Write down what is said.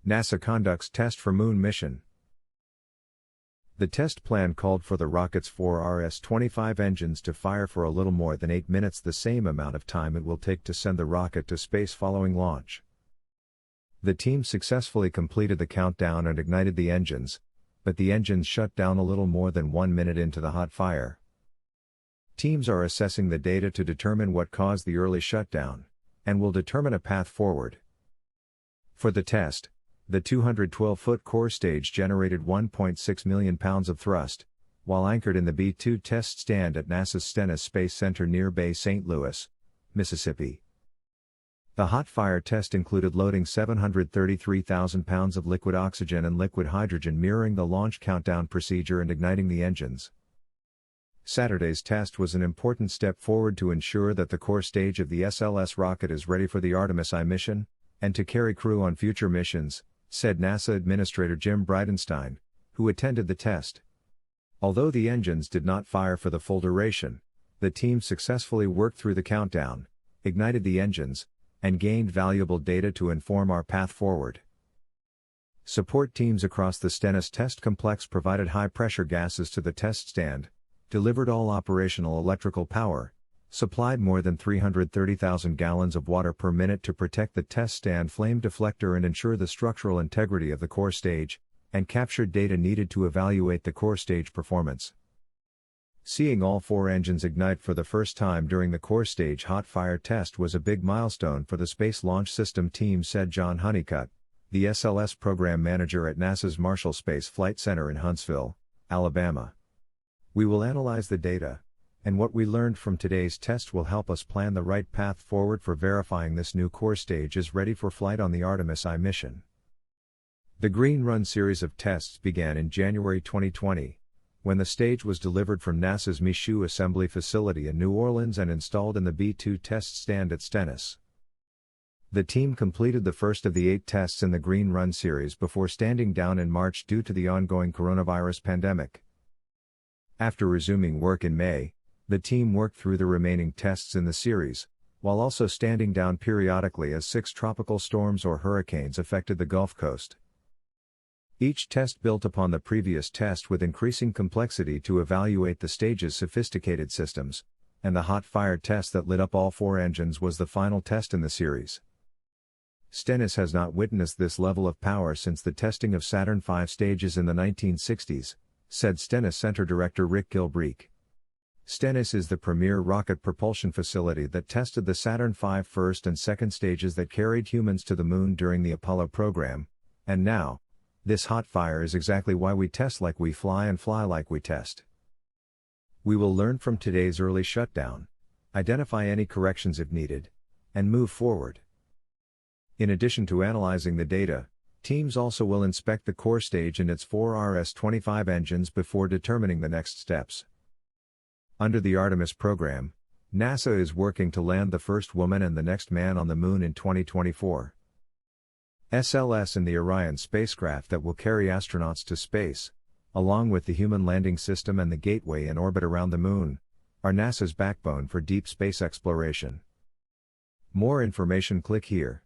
NASA conducts test for Moon mission. The test plan called for the rocket's 4 RS-25 engines to fire for a little more than 8 minutes, the same amount of time it will take to send the rocket to space following launch. The team successfully completed the countdown and ignited the engines, but the engines shut down a little more than 1 minute into the hot fire. Teams are assessing the data to determine what caused the early shutdown, and will determine a path forward. For the test, the 212-foot core stage generated 1.6 million pounds of thrust, while anchored in the B-2 test stand at NASA's Stennis Space Center near Bay St. Louis, Mississippi. The hot fire test included loading 733,000 pounds of liquid oxygen and liquid hydrogen, mirroring the launch countdown procedure, and igniting the engines. Saturday's test was an important step forward to ensure that the core stage of the SLS rocket is ready for the Artemis I mission, and to carry crew on future missions, said NASA Administrator Jim Bridenstine, who attended the test. Although the engines did not fire for the full duration, the team successfully worked through the countdown, ignited the engines, and gained valuable data to inform our path forward. Support teams across the Stennis test complex provided high-pressure gases to the test stand, delivered all operational electrical power, supplied more than 330,000 gallons of water per minute to protect the test stand flame deflector and ensure the structural integrity of the core stage, and captured data needed to evaluate the core stage performance. Seeing all 4 engines ignite for the first time during the core stage hot fire test was a big milestone for the Space Launch System team, said John Honeycutt, the SLS program manager at NASA's Marshall Space Flight Center in Huntsville, Alabama. We will analyze the data, and what we learned from today's test will help us plan the right path forward for verifying this new core stage is ready for flight on the Artemis I mission. The Green Run series of tests began in January 2020, when the stage was delivered from NASA's Michoud Assembly Facility in New Orleans and installed in the B-2 test stand at Stennis. The team completed the first of the 8 tests in the Green Run series before standing down in March due to the ongoing coronavirus pandemic. After resuming work in May, the team worked through the remaining tests in the series, while also standing down periodically as 6 tropical storms or hurricanes affected the Gulf Coast. Each test built upon the previous test with increasing complexity to evaluate the stage's sophisticated systems, and the hot fire test that lit up all 4 engines was the final test in the series. Stennis has not witnessed this level of power since the testing of Saturn V stages in the 1960s, said Stennis Center Director Rick Gilbreak. Stennis is the premier rocket propulsion facility that tested the Saturn V first and second stages that carried humans to the Moon during the Apollo program, and now, this hot fire is exactly why we test like we fly and fly like we test. We will learn from today's early shutdown, identify any corrections if needed, and move forward. In addition to analyzing the data, teams also will inspect the core stage and its 4 RS-25 engines before determining the next steps. Under the Artemis program, NASA is working to land the first woman and the next man on the Moon in 2024. SLS and the Orion spacecraft that will carry astronauts to space, along with the Human Landing System and the Gateway in orbit around the Moon, are NASA's backbone for deep space exploration. More information, click here.